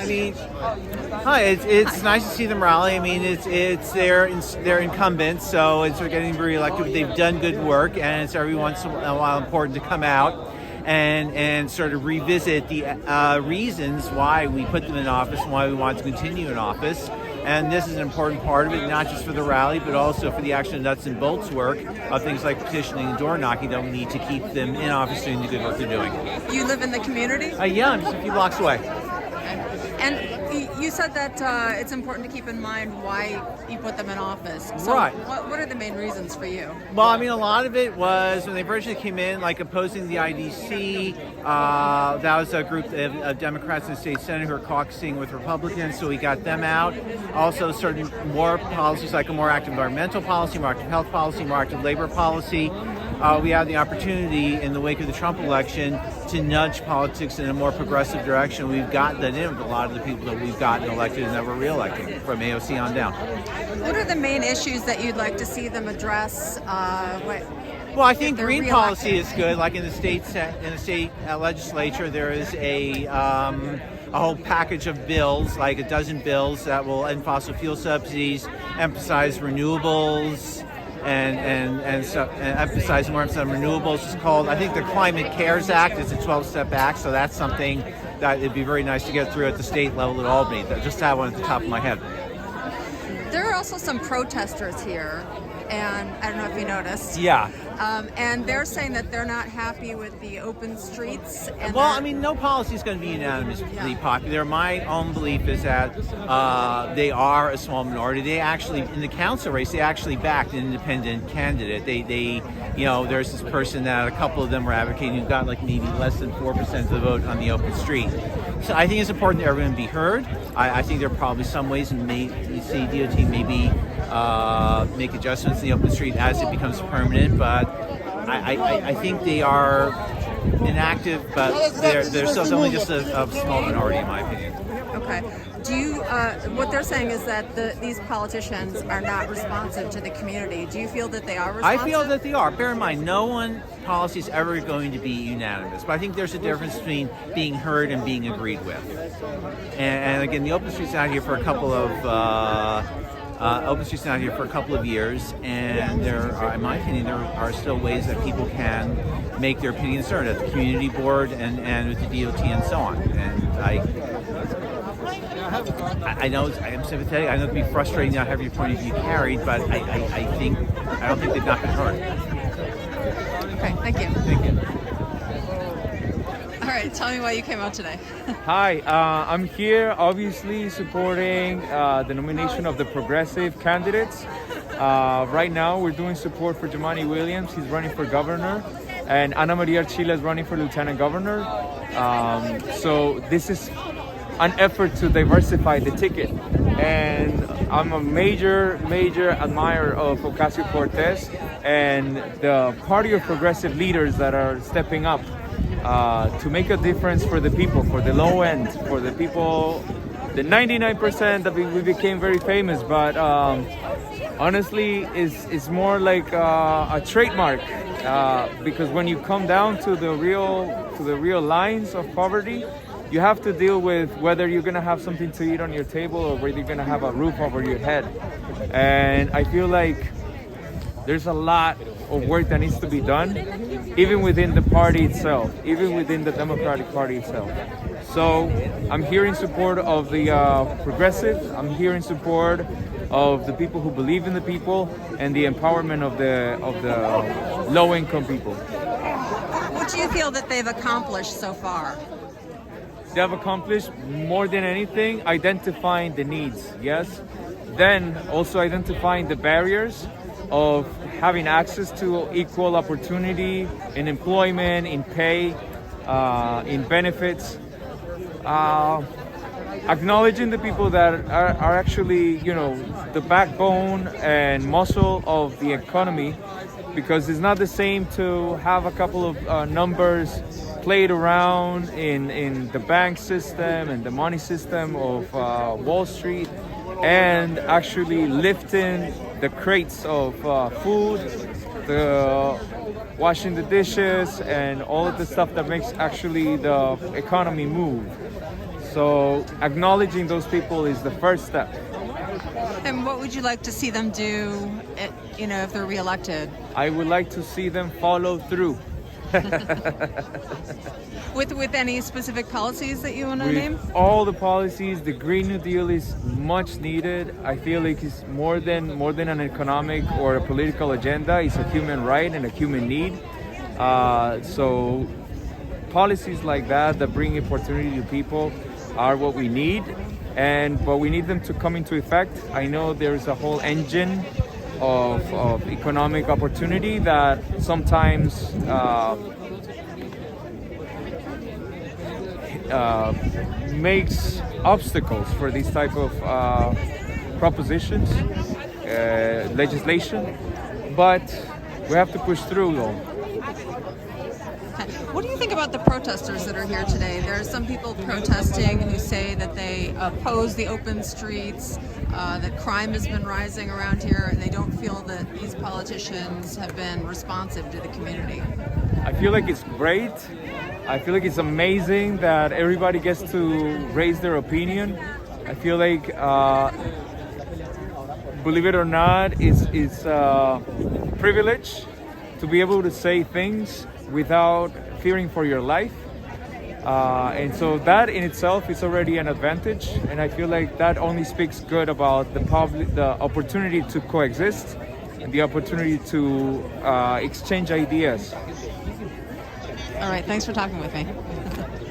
mean, hi. It's nice to see them rally. I mean, it's they're incumbents, so it's getting reelected. They've done good work, and it's every once in a while important to come out and sort of revisit the reasons why we put them in office and why we want to continue in office. And this is an important part of it, not just for the rally, but also for the actual nuts and bolts work of things like petitioning and door knocking that we need to keep them in office doing the good work they're doing. You live in the community? Yeah, I'm just a few blocks away. And you said that it's important to keep in mind why you put them in office. So right. What are the main reasons for you? Well, I mean, a lot of it was when they originally came in, like opposing the IDC. That was a group of Democrats in the state Senate who are caucusing with Republicans, so we got them out. Also, certain more policies like a more active environmental policy, more active health policy, more active labor policy. We had the opportunity in the wake of the Trump election to nudge politics in a more progressive direction. We've gotten that in with a lot of the people that we've gotten elected and that we're reelecting from AOC on down. What are the main issues that you'd like to see them address? Well, I think green policy is good. Like in the state legislature, there is a whole package of bills, like a dozen bills that will end fossil fuel subsidies, emphasize renewables, and emphasize more emphasis on renewables. It's called, I think, the Climate Cares Act. It's a 12-step act, so that's something that it'd be very nice to get through at the state level at Albany. Just have one at the top of my head. There are also some protesters here, and I don't know if you noticed. Yeah. And they're saying that they're not happy with the open streets. And well, I mean, no policy is going to be unanimously popular. My own belief is that they are a small minority. They actually, in the council race, they actually backed an independent candidate. They there's this person that a couple of them were advocating who got like maybe less than 4% of the vote on the open street. So I think it's important that everyone be heard. I think there are probably some ways, and you see DOT maybe make adjustments in the open street as it becomes permanent, but I think they are inactive, but they're still only just a small minority in my opinion. Okay. Do you? What they're saying is that these politicians are not responsive to the community. Do you feel that they are responsive? I feel that they are. Bear in mind, no one policy is ever going to be unanimous, but I think there's a difference between being heard and being agreed with. And again, the open street's out here for a couple of. Open Street's out here for a couple of years, and there are, in my opinion, there are still ways that people can make their opinions heard at the community board and with the DOT and so on. And I know I am sympathetic. I know it can be frustrating not having your point of view carried, but I don't think they've not been heard. Okay, thank you. Thank you. All right, tell me why you came out today. Hi, I'm here obviously supporting the nomination of the progressive candidates. Right now we're doing support for Jumaane Williams. He's running for governor, and Ana Maria Archila is running for lieutenant governor. So this is an effort to diversify the ticket. And I'm a major admirer of Ocasio-Cortez and the party of progressive leaders that are stepping up to make a difference for the people, for the low end, for the people, the 99% that we became very famous, but honestly is more like a trademark because when you come down to the real lines of poverty, you have to deal with whether you're gonna have something to eat on your table or whether you're gonna have a roof over your head. And I feel like there's a lot of work that needs to be done, even within the party itself, even within the Democratic Party itself. So I'm here in support of the progressives. I'm here in support of the people who believe in the people and the empowerment of the low-income people. What do you feel that they've accomplished so far? They have accomplished more than anything identifying the needs, yes. Then also identifying the barriers of having access to equal opportunity in employment, in pay, in benefits. Acknowledging the people that are actually, the backbone and muscle of the economy, because it's not the same to have a couple of numbers played around in the bank system and the money system of Wall Street, and actually lifting the crates of food, the washing the dishes, and all of the stuff that makes actually the economy move. So acknowledging those people is the first step. And what would you like to see them do, if they're reelected? I would like to see them follow through. With any specific policies that you want to With name? all the policies, the Green New Deal is much needed. I feel like it's more than an economic or a political agenda. It's a human right and a human need. So policies like that bring opportunity to people are what we need, but we need them to come into effect. I know there's a whole engine of economic opportunity that sometimes makes obstacles for these type of propositions, legislation, but we have to push through though. What do you think about the protesters that are here today? There are some people protesting who say that they oppose the open streets, that crime has been rising around here, and they don't feel that these politicians have been responsive to the community. I feel like it's great. I feel like it's amazing that everybody gets to raise their opinion. I feel like, believe it or not, it's a privilege to be able to say things without fearing for your life. And so that in itself is already an advantage. And I feel like that only speaks good about the opportunity to coexist and the opportunity to exchange ideas. All right, thanks for talking with me.